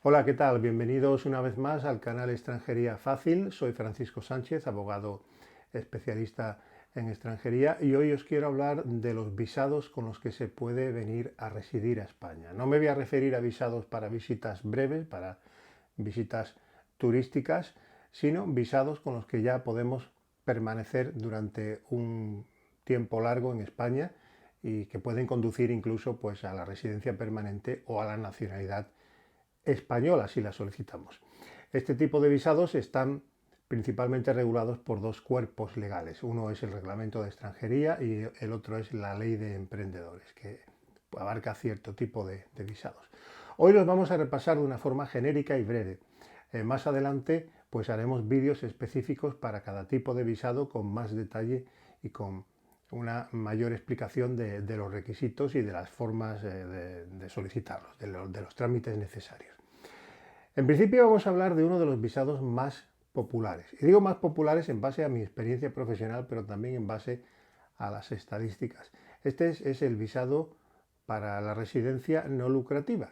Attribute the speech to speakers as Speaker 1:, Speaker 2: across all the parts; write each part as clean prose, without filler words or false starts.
Speaker 1: Hola, ¿qué tal? Bienvenidos una vez más al canal Extranjería Fácil. Soy Francisco Sánchez, abogado especialista en extranjería, y hoy os quiero hablar de los visados con los que se puede venir a residir a España. No me voy a referir a visados para visitas breves, para visitas turísticas, sino visados con los que ya podemos permanecer durante un tiempo largo en España y que pueden conducir incluso pues, a la residencia permanente o a la nacionalidad española si la solicitamos. Este tipo de visados están principalmente regulados por dos cuerpos legales. Uno es el Reglamento de Extranjería y el otro es la Ley de Emprendedores, que abarca cierto tipo de visados. Hoy los vamos a repasar de una forma genérica y breve. Más adelante pues haremos vídeos específicos para cada tipo de visado con más detalle y con una mayor explicación de los requisitos y de las formas de solicitarlos, de los trámites necesarios. En principio vamos a hablar de uno de los visados más populares. Y digo más populares en base a mi experiencia profesional, pero también en base a las estadísticas. Este es el visado para la residencia no lucrativa.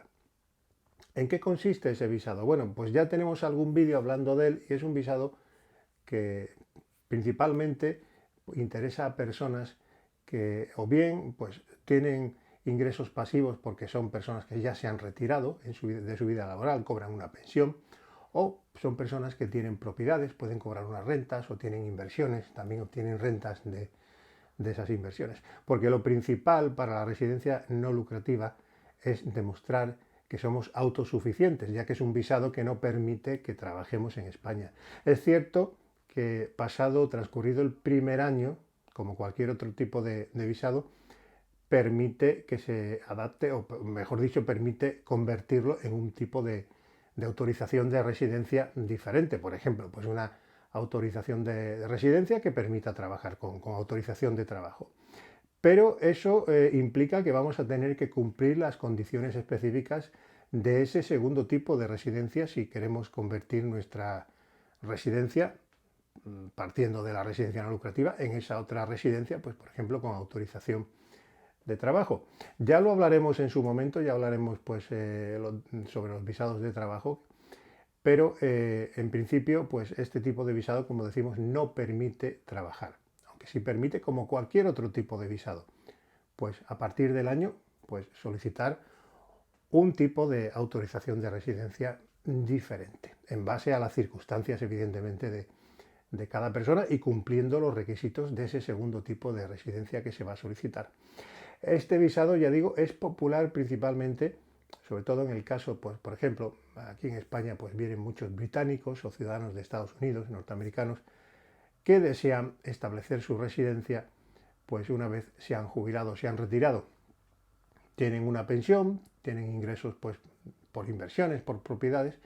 Speaker 1: ¿En qué consiste ese visado? Bueno, pues ya tenemos algún vídeo hablando de él y es un visado que principalmente interesa a personas que o bien pues tienen ingresos pasivos porque son personas que ya se han retirado de su vida laboral, cobran una pensión, o son personas que tienen propiedades, pueden cobrar unas rentas o tienen inversiones, también obtienen rentas de esas inversiones. Porque lo principal para la residencia no lucrativa es demostrar que somos autosuficientes, ya que es un visado que no permite que trabajemos en España. Es cierto que transcurrido el primer año, como cualquier otro tipo de visado, permite que se adapte, o mejor dicho, permite convertirlo en un tipo de autorización de residencia diferente. Por ejemplo, pues una autorización de residencia que permita trabajar con autorización de trabajo. Pero eso implica que vamos a tener que cumplir las condiciones específicas de ese segundo tipo de residencia si queremos convertir nuestra residencia, partiendo de la residencia no lucrativa, en esa otra residencia, pues por ejemplo con autorización de trabajo. Ya lo hablaremos en su momento, ya hablaremos pues sobre los visados de trabajo, pero en principio pues este tipo de visado, como decimos, no permite trabajar, aunque sí permite, como cualquier otro tipo de visado, pues a partir del año pues solicitar un tipo de autorización de residencia diferente, en base a las circunstancias evidentemente de cada persona y cumpliendo los requisitos de ese segundo tipo de residencia que se va a solicitar. Este visado, ya digo, es popular principalmente, sobre todo en el caso, pues, por ejemplo, aquí en España pues vienen muchos británicos o ciudadanos de Estados Unidos, norteamericanos, que desean establecer su residencia pues una vez se han jubilado, se han retirado. Tienen una pensión, tienen ingresos pues por inversiones, por propiedades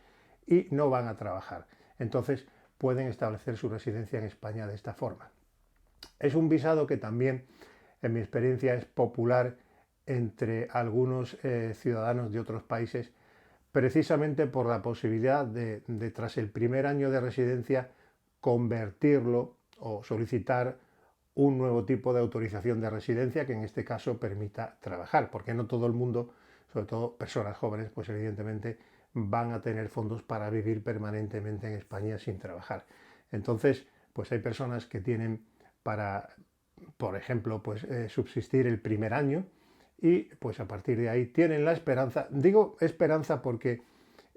Speaker 1: y no van a trabajar. Entonces pueden establecer su residencia en España de esta forma. Es un visado que también, en mi experiencia, es popular entre algunos ciudadanos de otros países, precisamente por la posibilidad de, tras el primer año de residencia, convertirlo o solicitar un nuevo tipo de autorización de residencia que en este caso permita trabajar, porque no todo el mundo, sobre todo personas jóvenes, pues evidentemente van a tener fondos para vivir permanentemente en España sin trabajar. Entonces, pues hay personas que tienen para, por ejemplo, pues subsistir el primer año y pues a partir de ahí tienen la esperanza, digo esperanza porque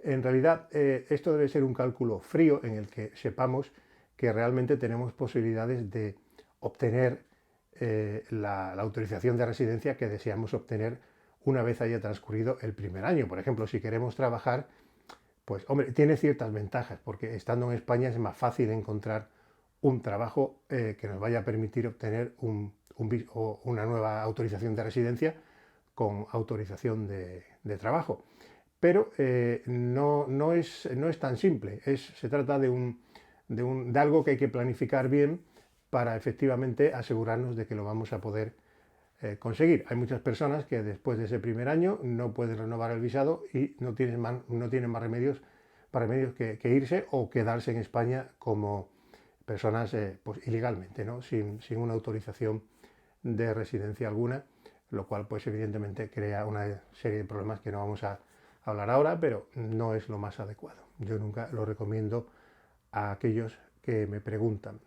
Speaker 1: en realidad esto debe ser un cálculo frío en el que sepamos que realmente tenemos posibilidades de obtener la autorización de residencia que deseamos obtener una vez haya transcurrido el primer año. Por ejemplo, si queremos trabajar, pues hombre, tiene ciertas ventajas, porque estando en España es más fácil encontrar un trabajo que nos vaya a permitir obtener una nueva autorización de residencia con autorización de trabajo. Pero no es tan simple, se trata de algo que hay que planificar bien para efectivamente asegurarnos de que lo vamos a poder conseguir. Hay muchas personas que después de ese primer año no pueden renovar el visado y no tienen más remedios que irse o quedarse en España como personas pues, ilegalmente, ¿no? sin una autorización de residencia alguna, lo cual pues evidentemente crea una serie de problemas que no vamos a hablar ahora, pero no es lo más adecuado. Yo nunca lo recomiendo a aquellos que me preguntan.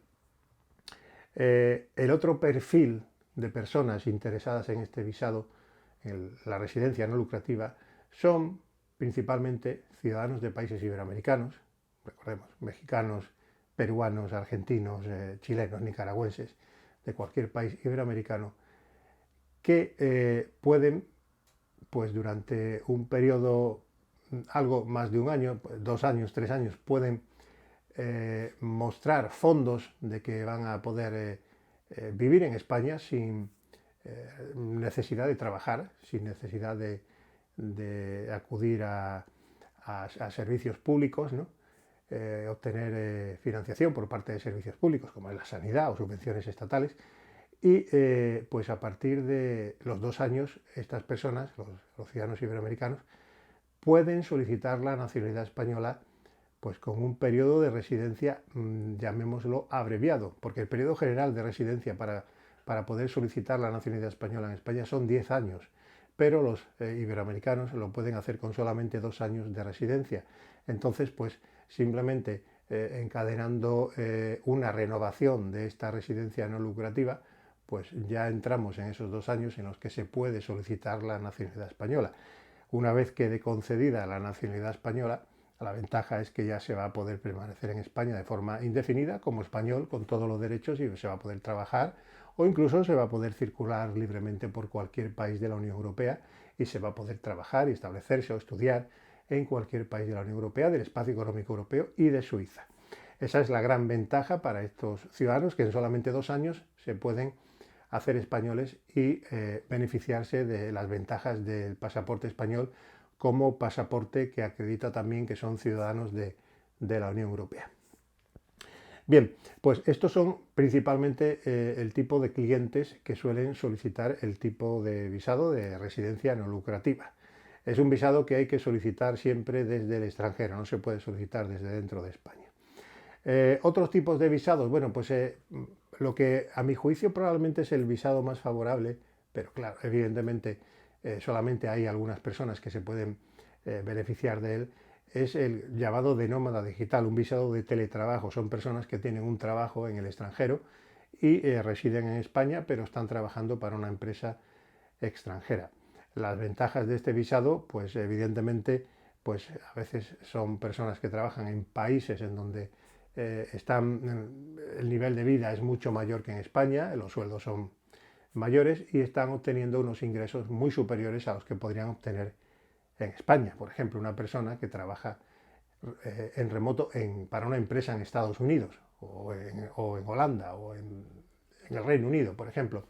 Speaker 1: El otro perfil de personas interesadas en este visado, en la residencia no lucrativa, son principalmente ciudadanos de países iberoamericanos, recordemos, mexicanos, peruanos, argentinos, chilenos, nicaragüenses, de cualquier país iberoamericano, que pueden, pues durante un periodo algo más de un año, 2 años, 3 años, pueden mostrar fondos de que van a poder vivir en España sin necesidad de trabajar, sin necesidad de acudir a servicios públicos, ¿no? Obtener financiación por parte de servicios públicos, como es la sanidad o subvenciones estatales. Y pues a partir de los 2 años, estas personas, los ciudadanos iberoamericanos, pueden solicitar la nacionalidad española pues con un periodo de residencia, llamémoslo abreviado, porque el periodo general de residencia para poder solicitar la nacionalidad española en España son 10 años, pero los iberoamericanos lo pueden hacer con solamente 2 años de residencia. Entonces, pues simplemente encadenando una renovación de esta residencia no lucrativa, pues ya entramos en esos 2 años en los que se puede solicitar la nacionalidad española. Una vez quede concedida la nacionalidad española, la ventaja es que ya se va a poder permanecer en España de forma indefinida como español con todos los derechos y se va a poder trabajar o incluso se va a poder circular libremente por cualquier país de la Unión Europea y se va a poder trabajar y establecerse o estudiar en cualquier país de la Unión Europea, del espacio económico europeo y de Suiza. Esa es la gran ventaja para estos ciudadanos que en solamente 2 años se pueden hacer españoles y beneficiarse de las ventajas del pasaporte español como pasaporte que acredita también que son ciudadanos de la Unión Europea. Bien, pues estos son principalmente el tipo de clientes que suelen solicitar el tipo de visado de residencia no lucrativa. Es un visado que hay que solicitar siempre desde el extranjero, no se puede solicitar desde dentro de España. Otros tipos de visados, bueno, pues lo que a mi juicio probablemente es el visado más favorable, pero claro, evidentemente solamente hay algunas personas que se pueden beneficiar de él, es el llamado de nómada digital, un visado de teletrabajo. Son personas que tienen un trabajo en el extranjero y residen en España, pero están trabajando para una empresa extranjera. Las ventajas de este visado, pues evidentemente, pues a veces son personas que trabajan en países en donde el nivel de vida es mucho mayor que en España, los sueldos son mayores y están obteniendo unos ingresos muy superiores a los que podrían obtener en España. Por ejemplo, una persona que trabaja en remoto para una empresa en Estados Unidos o en Holanda o en el Reino Unido, por ejemplo,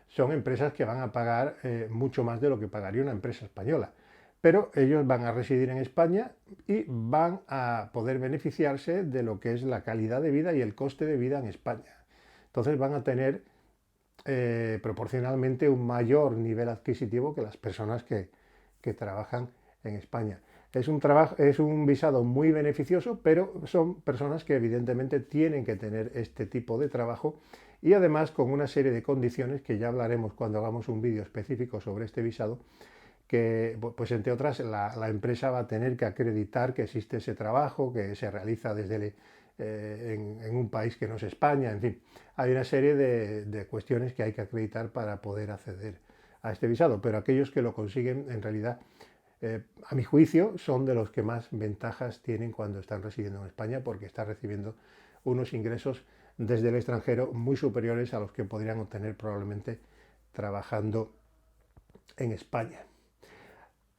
Speaker 1: son empresas que van a pagar mucho más de lo que pagaría una empresa española. Pero ellos van a residir en España y van a poder beneficiarse de lo que es la calidad de vida y el coste de vida en España. Entonces van a tener proporcionalmente un mayor nivel adquisitivo que las personas que trabajan en España. Es un visado muy beneficioso, pero son personas que evidentemente tienen que tener este tipo de trabajo y además con una serie de condiciones que ya hablaremos cuando hagamos un vídeo específico sobre este visado, que pues entre otras la empresa va a tener que acreditar que existe ese trabajo, que se realiza desde en un país que no es España, en fin, hay una serie de cuestiones que hay que acreditar para poder acceder a este visado, pero aquellos que lo consiguen en realidad, a mi juicio, son de los que más ventajas tienen cuando están residiendo en España porque están recibiendo unos ingresos desde el extranjero muy superiores a los que podrían obtener probablemente trabajando en España.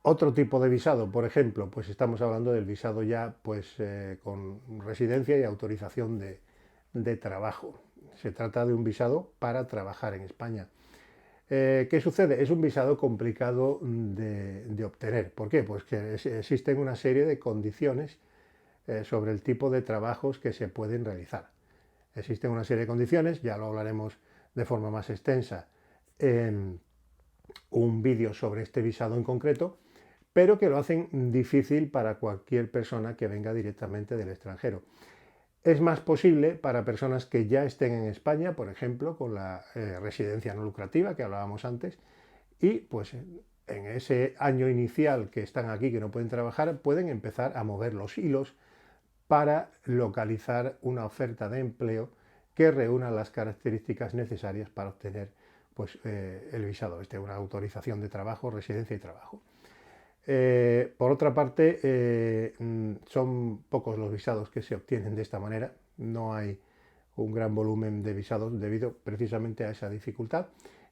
Speaker 1: Otro tipo de visado, por ejemplo, pues estamos hablando del visado ya pues con residencia y autorización de trabajo. Se trata de un visado para trabajar en España. ¿Qué sucede? Es un visado complicado de obtener. ¿Por qué? Pues que existen una serie de condiciones sobre el tipo de trabajos que se pueden realizar. Existen una serie de condiciones, ya lo hablaremos de forma más extensa en un vídeo sobre este visado en concreto, pero que lo hacen difícil para cualquier persona que venga directamente del extranjero. Es más posible para personas que ya estén en España, por ejemplo, con la residencia no lucrativa que hablábamos antes, y pues en ese año inicial que están aquí, que no pueden trabajar, pueden empezar a mover los hilos para localizar una oferta de empleo que reúna las características necesarias para obtener pues, el visado, una autorización de trabajo, residencia y trabajo. Por otra parte, son pocos los visados que se obtienen de esta manera, no hay un gran volumen de visados debido precisamente a esa dificultad,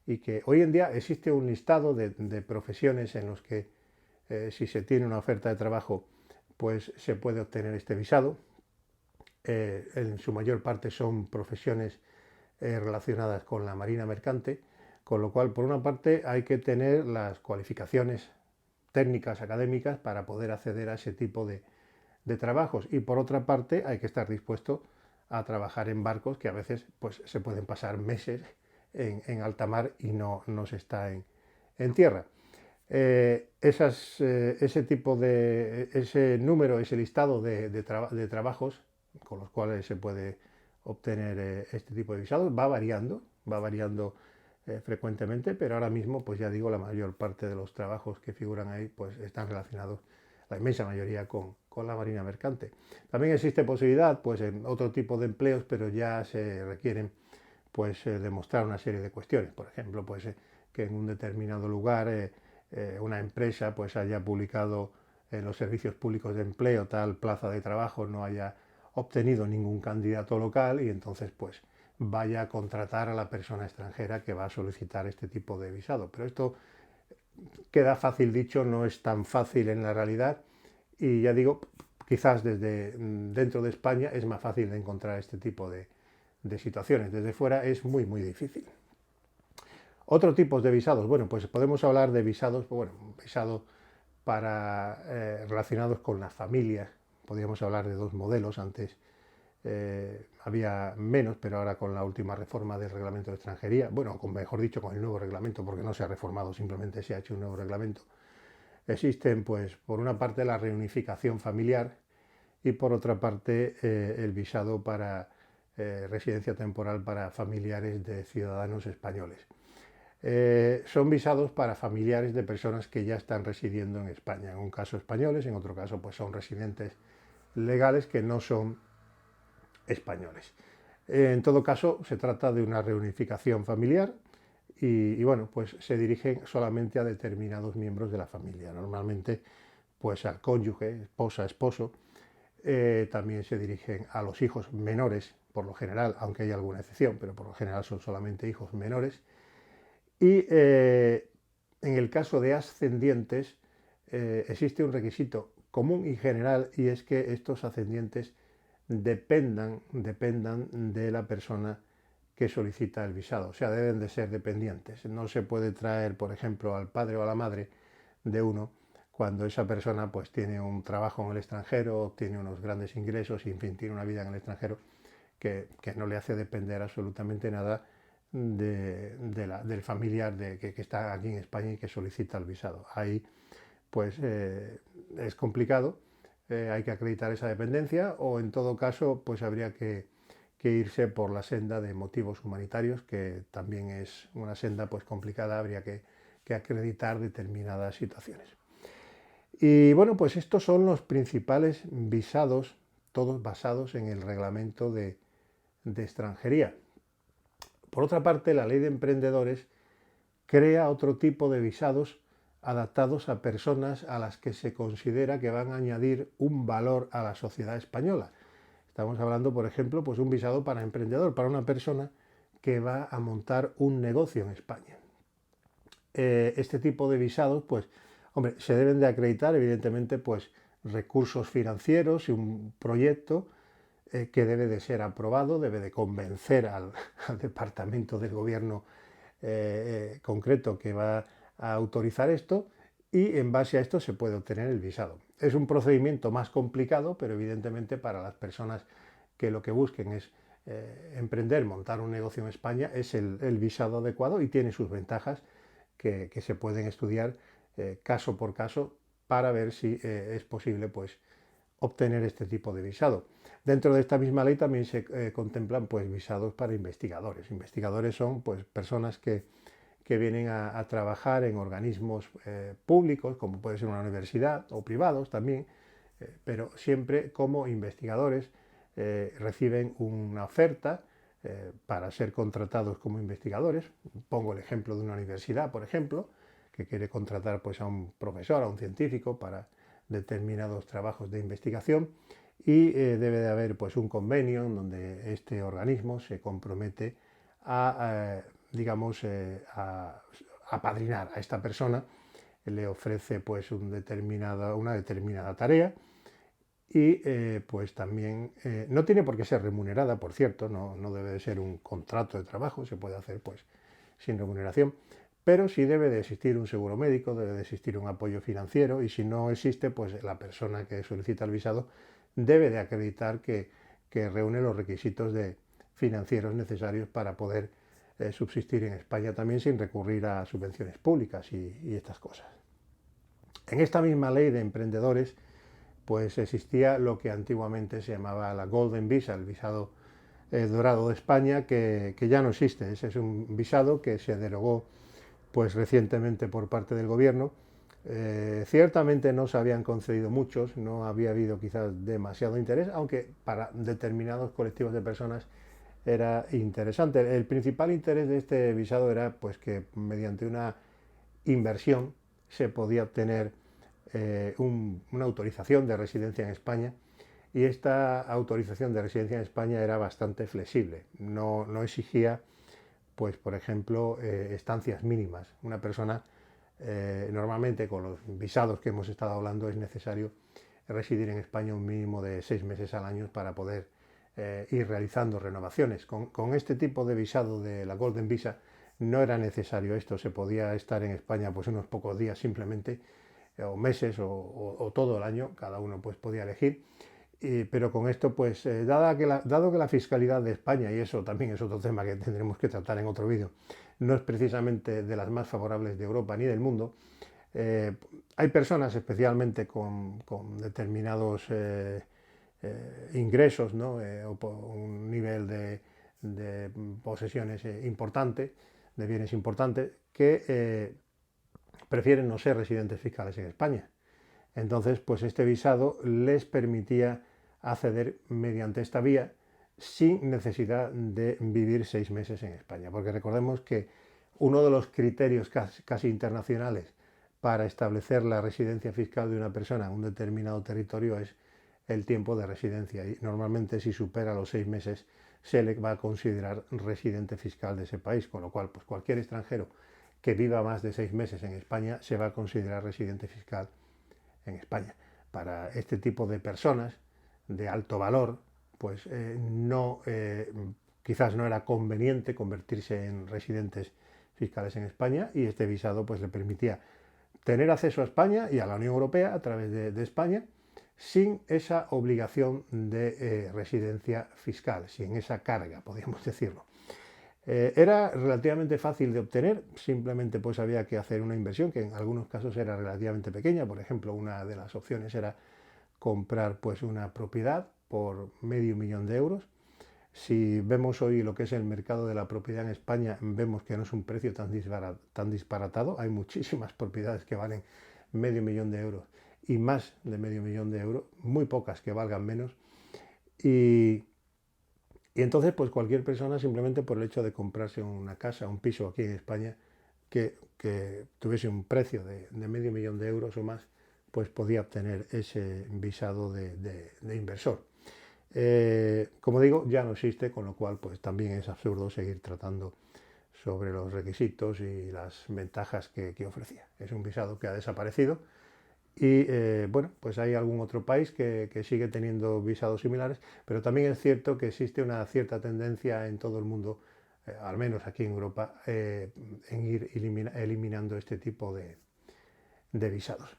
Speaker 1: y que hoy en día existe un listado de profesiones en los que si se tiene una oferta de trabajo pues se puede obtener este visado. En su mayor parte son profesiones relacionadas con la marina mercante, con lo cual por una parte hay que tener las cualificaciones técnicas académicas para poder acceder a ese tipo de trabajos, y por otra parte hay que estar dispuesto a trabajar en barcos que a veces pues, se pueden pasar meses en alta mar y no se está en tierra. Ese número, ese listado de trabajos con los cuales se puede obtener este tipo de visados va variando frecuentemente, pero ahora mismo, pues ya digo, la mayor parte de los trabajos que figuran ahí pues están relacionados, la inmensa mayoría, con la marina mercante. También existe posibilidad pues en otro tipo de empleos, pero ya se requieren pues demostrar una serie de cuestiones. Por ejemplo, pues que en un determinado lugar una empresa pues haya publicado en los servicios públicos de empleo tal plaza de trabajo, no haya obtenido ningún candidato local y entonces pues vaya a contratar a la persona extranjera que va a solicitar este tipo de visado. Pero esto queda fácil dicho, no es tan fácil en la realidad, y ya digo, quizás desde dentro de España es más fácil de encontrar este tipo de situaciones. Desde fuera es muy difícil. Otros tipos de visados, bueno, pues podemos hablar de visados, bueno, visados para relacionados con las familias. Podríamos hablar de dos modelos. Antes había menos, pero ahora con la última reforma del reglamento de extranjería, bueno, mejor dicho, con el nuevo reglamento, porque no se ha reformado, simplemente se ha hecho un nuevo reglamento, existen, pues, por una parte la reunificación familiar y por otra parte el visado para residencia temporal para familiares de ciudadanos españoles. Son visados para familiares de personas que ya están residiendo en España, en un caso españoles, en otro caso pues son residentes legales que no son españoles. En todo caso se trata de una reunificación familiar y bueno, pues se dirigen solamente a determinados miembros de la familia, normalmente pues al cónyuge, esposa, esposo. También se dirigen a los hijos menores, por lo general, aunque hay alguna excepción, pero por lo general son solamente hijos menores. Y en el caso de ascendientes existe un requisito común y general, y es que estos ascendientes dependan de la persona que solicita el visado, o sea, deben de ser dependientes. No se puede traer, por ejemplo, al padre o a la madre de uno cuando esa persona pues tiene un trabajo en el extranjero, tiene unos grandes ingresos y, en fin, tiene una vida en el extranjero que no le hace depender absolutamente nada del familiar que está aquí en España y que solicita el visado. Ahí pues es complicado, hay que acreditar esa dependencia, o en todo caso pues habría que irse por la senda de motivos humanitarios, que también es una senda pues complicada, habría que acreditar determinadas situaciones. Y bueno, pues estos son los principales visados, todos basados en el reglamento de extranjería. Por otra parte, la ley de emprendedores crea otro tipo de visados adaptados a personas a las que se considera que van a añadir un valor a la sociedad española. Estamos hablando, por ejemplo, pues un visado para emprendedor, para una persona que va a montar un negocio en España. Este tipo de visados, pues, hombre, se deben de acreditar, evidentemente, pues, recursos financieros y un proyecto que debe de ser aprobado, debe de convencer al departamento del gobierno concreto que va a autorizar esto, y en base a esto se puede obtener el visado. Es un procedimiento más complicado, pero evidentemente para las personas que lo que busquen es emprender, montar un negocio en España, es el visado adecuado y tiene sus ventajas que se pueden estudiar caso por caso para ver si es posible pues obtener este tipo de visado. Dentro de esta misma ley también se contemplan pues visados para investigadores. Investigadores son pues personas que que vienen a trabajar en organismos públicos, como puede ser una universidad, o privados también, pero siempre como investigadores reciben una oferta para ser contratados como investigadores. Pongo el ejemplo de una universidad, por ejemplo, que quiere contratar pues, a un profesor, a un científico para determinados trabajos de investigación, y debe de haber pues, un convenio en donde este organismo se compromete a, digamos, a apadrinar a esta persona, le ofrece pues, una determinada tarea, y pues también no tiene por qué ser remunerada, por cierto, no debe de ser un contrato de trabajo, se puede hacer pues sin remuneración, pero sí debe de existir un seguro médico, debe de existir un apoyo financiero, y si no existe, pues la persona que solicita el visado debe de acreditar que reúne los requisitos financieros necesarios para poder subsistir en España también sin recurrir a subvenciones públicas y estas cosas. En esta misma ley de emprendedores pues existía lo que antiguamente se llamaba la Golden Visa, el visado dorado de España, que ya no existe. Ese es un visado que se derogó pues recientemente por parte del gobierno. Ciertamente no se habían concedido muchos, no había habido quizás demasiado interés, aunque para determinados colectivos de personas era interesante. El principal interés de este visado era pues que mediante una inversión se podía obtener una autorización de residencia en España, y esta autorización de residencia en España era bastante flexible, no exigía, pues por ejemplo, estancias mínimas. Una persona, normalmente con los visados que hemos estado hablando, es necesario residir en España un mínimo de 6 meses al año para poder ir realizando renovaciones. Con este tipo de visado de la Golden Visa no era necesario esto, se podía estar en España pues unos pocos días simplemente, o meses, o todo el año, cada uno pues podía elegir. Pero con esto, pues dado que la fiscalidad de España, y eso también es otro tema que tendremos que tratar en otro vídeo, no es precisamente de las más favorables de Europa ni del mundo, hay personas especialmente con determinados ingresos, ¿no? O un nivel de posesiones importante, de bienes importantes, que prefieren no ser residentes fiscales en España. Entonces, pues este visado les permitía acceder mediante esta vía sin necesidad de vivir 6 meses en España. Porque recordemos que uno de los criterios casi internacionales para establecer la residencia fiscal de una persona en un determinado territorio es el tiempo de residencia, y normalmente si supera los 6 meses se le va a considerar residente fiscal de ese país, con lo cual pues cualquier extranjero que viva más de 6 meses en España se va a considerar residente fiscal en España. Para este tipo de personas de alto valor, pues quizás no era conveniente convertirse en residentes fiscales en España, y este visado pues le permitía tener acceso a España y a la Unión Europea a través de España sin esa obligación de residencia fiscal, sin esa carga, podríamos decirlo. Era relativamente fácil de obtener, simplemente pues había que hacer una inversión que en algunos casos era relativamente pequeña. Por ejemplo, una de las opciones era comprar pues una propiedad por $500.000. Si vemos hoy lo que es el mercado de la propiedad en España, vemos que no es un precio tan disparatado. Hay muchísimas propiedades que valen $500.000 y más de $500.000, muy pocas que valgan menos. Y entonces, pues cualquier persona, simplemente por el hecho de comprarse una casa, un piso aquí en España, que tuviese un precio de $500.000 o más, pues podía obtener ese visado de inversor. Como digo, ya no existe, con lo cual pues también es absurdo seguir tratando sobre los requisitos y las ventajas que ofrecía. Es un visado que ha desaparecido. Y bueno, pues hay algún otro país que sigue teniendo visados similares, pero también es cierto que existe una cierta tendencia en todo el mundo, al menos aquí en Europa, en ir eliminando este tipo de visados.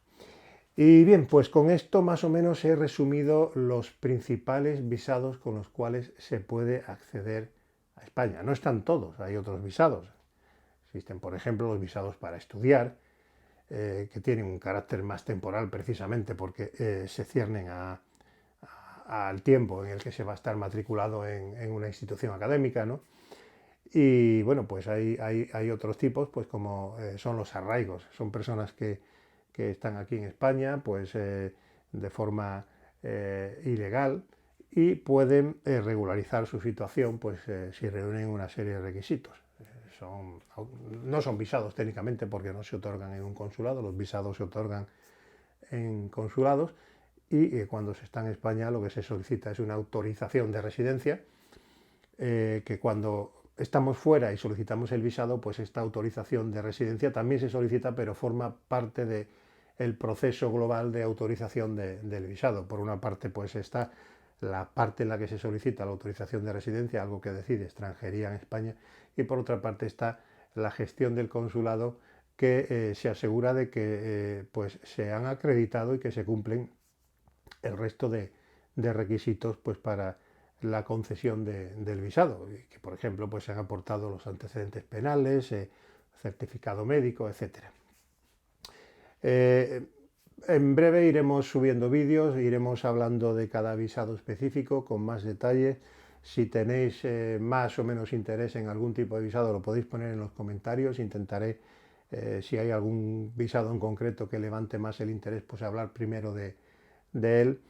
Speaker 1: Y bien, pues con esto más o menos he resumido los principales visados con los cuales se puede acceder a España. No están todos, hay otros visados. Existen, por ejemplo, los visados para estudiar, que tienen un carácter más temporal precisamente porque se ciernen al tiempo en el que se va a estar matriculado en una institución académica, ¿no? Y bueno, pues hay otros tipos, pues como son los arraigos. Son personas que están aquí en España, pues de forma ilegal y pueden regularizar su situación, pues si reúnen una serie de requisitos. Son, no son visados técnicamente porque no se otorgan en un consulado, los visados se otorgan en consulados y cuando se está en España lo que se solicita es una autorización de residencia, que cuando estamos fuera y solicitamos el visado, pues esta autorización de residencia también se solicita, pero forma parte del proceso global de autorización del visado. Por una parte, pues está la parte en la que se solicita la autorización de residencia, algo que decide extranjería en España, y por otra parte está la gestión del consulado, que se asegura de que pues se han acreditado y que se cumplen el resto de requisitos pues para la concesión del visado, y que por ejemplo pues se han aportado los antecedentes penales, certificado médico, etcétera. En breve iremos subiendo vídeos, iremos hablando de cada visado específico con más detalle. Si tenéis más o menos interés en algún tipo de visado, lo podéis poner en los comentarios. Intentaré, si hay algún visado en concreto que levante más el interés, pues hablar primero de él.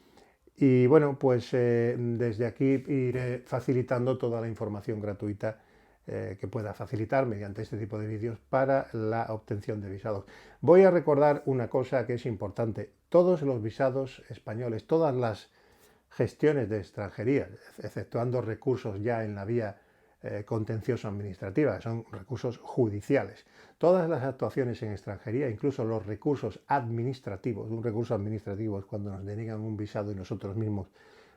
Speaker 1: Y bueno, pues desde aquí iré facilitando toda la información gratuita que pueda facilitar mediante este tipo de vídeos para la obtención de visados. Voy a recordar una cosa que es importante. Todos los visados españoles, todas las gestiones de extranjería, exceptuando recursos ya en la vía contencioso administrativa, son recursos judiciales. Todas las actuaciones en extranjería, incluso los recursos administrativos, un recurso administrativo es cuando nos deniegan un visado y nosotros mismos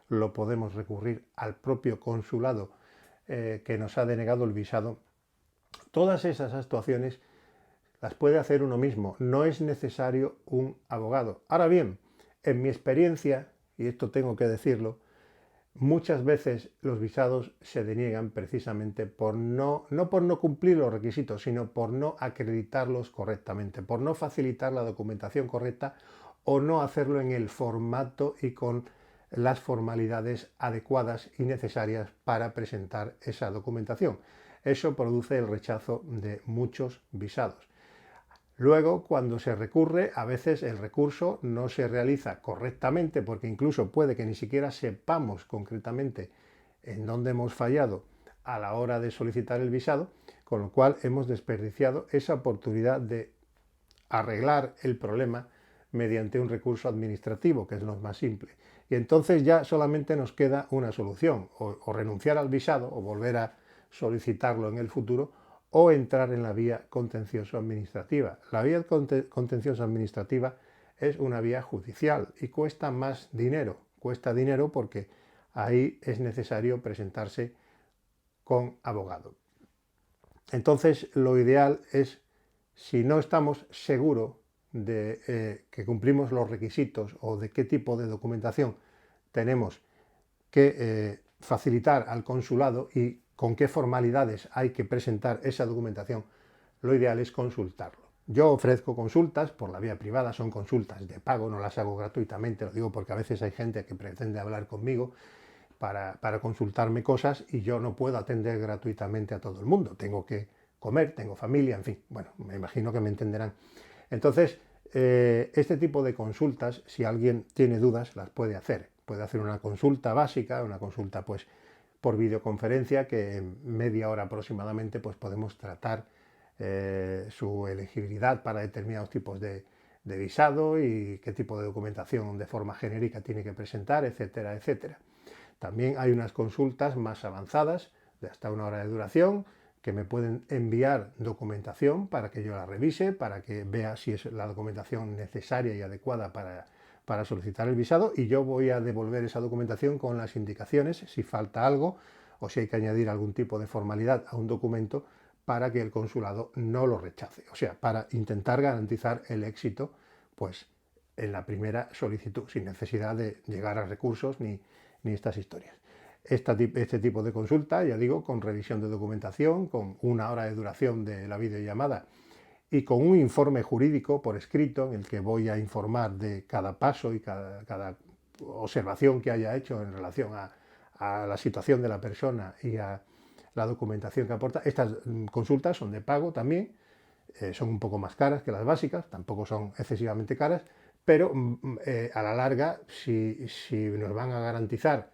Speaker 1: lo podemos recurrir al propio consulado que nos ha denegado el visado. Todas esas actuaciones las puede hacer uno mismo, no es necesario un abogado. Ahora bien, en mi experiencia, y esto tengo que decirlo, muchas veces los visados se deniegan precisamente no por no cumplir los requisitos, sino por no acreditarlos correctamente, por no facilitar la documentación correcta o no hacerlo en el formato y con las formalidades adecuadas y necesarias para presentar esa documentación. Eso produce el rechazo de muchos visados. Luego, cuando se recurre, a veces el recurso no se realiza correctamente porque incluso puede que ni siquiera sepamos concretamente en dónde hemos fallado a la hora de solicitar el visado, con lo cual hemos desperdiciado esa oportunidad de arreglar el problema mediante un recurso administrativo, que es lo más simple. Y entonces ya solamente nos queda una solución, o renunciar al visado o volver a solicitarlo en el futuro, o entrar en la vía contencioso administrativa. La vía contencioso administrativa es una vía judicial y cuesta más dinero. Cuesta dinero porque ahí es necesario presentarse con abogado. Entonces, lo ideal es, si no estamos seguros de que cumplimos los requisitos o de qué tipo de documentación tenemos que facilitar al consulado y con qué formalidades hay que presentar esa documentación, lo ideal es consultarlo. Yo ofrezco consultas por la vía privada, son consultas de pago, no las hago gratuitamente, lo digo porque a veces hay gente que pretende hablar conmigo para consultarme cosas y yo no puedo atender gratuitamente a todo el mundo. Tengo que comer, tengo familia, en fin, bueno, me imagino que me entenderán. Entonces, este tipo de consultas, si alguien tiene dudas, las puede hacer. Puede hacer una consulta básica, una consulta pues por videoconferencia, que en media hora aproximadamente pues podemos tratar su elegibilidad para determinados tipos de visado y qué tipo de documentación de forma genérica tiene que presentar, etcétera, etcétera. También hay unas consultas más avanzadas, de hasta una hora de duración, que me pueden enviar documentación para que yo la revise, para que vea si es la documentación necesaria y adecuada para solicitar el visado, y yo voy a devolver esa documentación con las indicaciones si falta algo o si hay que añadir algún tipo de formalidad a un documento para que el consulado no lo rechace. O sea, para intentar garantizar el éxito pues en la primera solicitud, sin necesidad de llegar a recursos ni estas historias. Este tipo de consulta, ya digo, con revisión de documentación, con una hora de duración de la videollamada y con un informe jurídico por escrito en el que voy a informar de cada paso y cada observación que haya hecho en relación a la situación de la persona y a la documentación que aporta. Estas consultas son de pago también, son un poco más caras que las básicas, tampoco son excesivamente caras, pero a la larga, si nos van a garantizar,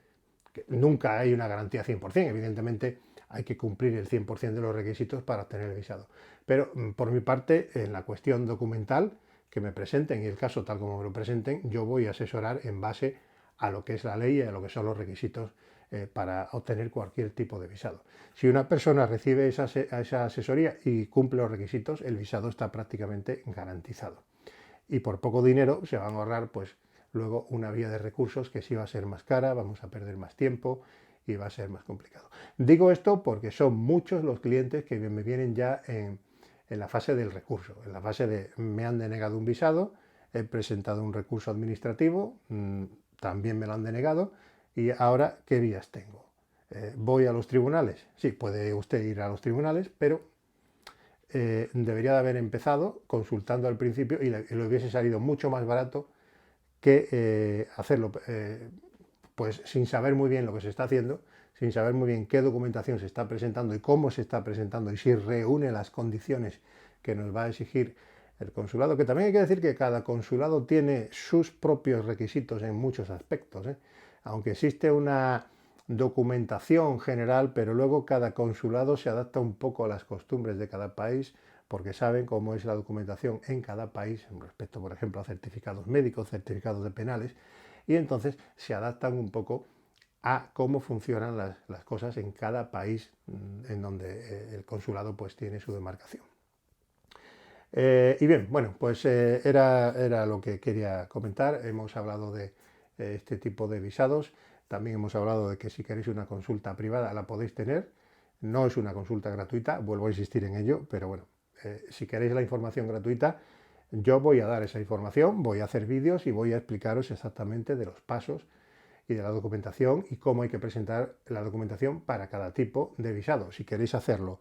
Speaker 1: que nunca hay una garantía 100%, evidentemente hay que cumplir el 100% de los requisitos para obtener el visado. Pero por mi parte, en la cuestión documental, que me presenten y el caso tal como me lo presenten, yo voy a asesorar en base a lo que es la ley y a lo que son los requisitos para obtener cualquier tipo de visado. Si una persona recibe esa asesoría y cumple los requisitos, el visado está prácticamente garantizado. Y por poco dinero se van a ahorrar pues luego una vía de recursos que sí va a ser más cara, vamos a perder más tiempo y va a ser más complicado. Digo esto porque son muchos los clientes que me vienen ya en la fase del recurso, en la fase de me han denegado un visado, he presentado un recurso administrativo, también me lo han denegado y ahora ¿qué vías tengo? ¿Voy a los tribunales? Sí, puede usted ir a los tribunales, pero debería de haber empezado consultando al principio y le hubiese salido mucho más barato que hacerlo pues sin saber muy bien lo que se está haciendo, sin saber muy bien qué documentación se está presentando y cómo se está presentando y si reúne las condiciones que nos va a exigir el consulado, que también hay que decir que cada consulado tiene sus propios requisitos en muchos aspectos, aunque existe una documentación general, pero luego cada consulado se adapta un poco a las costumbres de cada país porque saben cómo es la documentación en cada país respecto, por ejemplo, a certificados médicos, certificados de penales, y entonces se adaptan un poco a cómo funcionan las cosas en cada país en donde el consulado pues tiene su demarcación. Y bien, bueno, pues era lo que quería comentar. Hemos hablado de este tipo de visados. También hemos hablado de que si queréis una consulta privada la podéis tener. No es una consulta gratuita, vuelvo a insistir en ello, pero bueno, si queréis la información gratuita, yo voy a dar esa información, voy a hacer vídeos y voy a explicaros exactamente de los pasos y de la documentación y cómo hay que presentar la documentación para cada tipo de visado. Si queréis hacerlo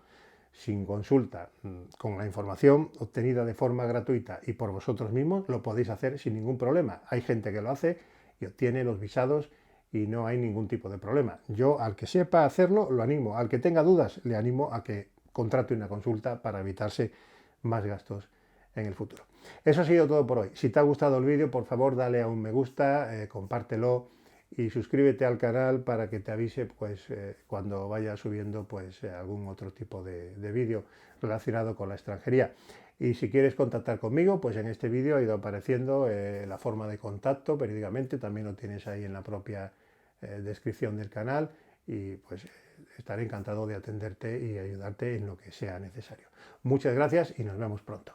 Speaker 1: sin consulta, con la información obtenida de forma gratuita y por vosotros mismos, lo podéis hacer sin ningún problema. Hay gente que lo hace y obtiene los visados y no hay ningún tipo de problema. Yo, al que sepa hacerlo, lo animo. Al que tenga dudas, le animo a que contrate una consulta para evitarse más gastos en el futuro. Eso ha sido todo por hoy. Si te ha gustado el vídeo, por favor, dale a un me gusta, compártelo y suscríbete al canal para que te avise pues, cuando vaya subiendo pues, algún otro tipo de vídeo relacionado con la extranjería. Y si quieres contactar conmigo, pues en este vídeo ha ido apareciendo la forma de contacto periódicamente, también lo tienes ahí en la propia descripción del canal y pues estaré encantado de atenderte y ayudarte en lo que sea necesario. Muchas gracias y nos vemos pronto.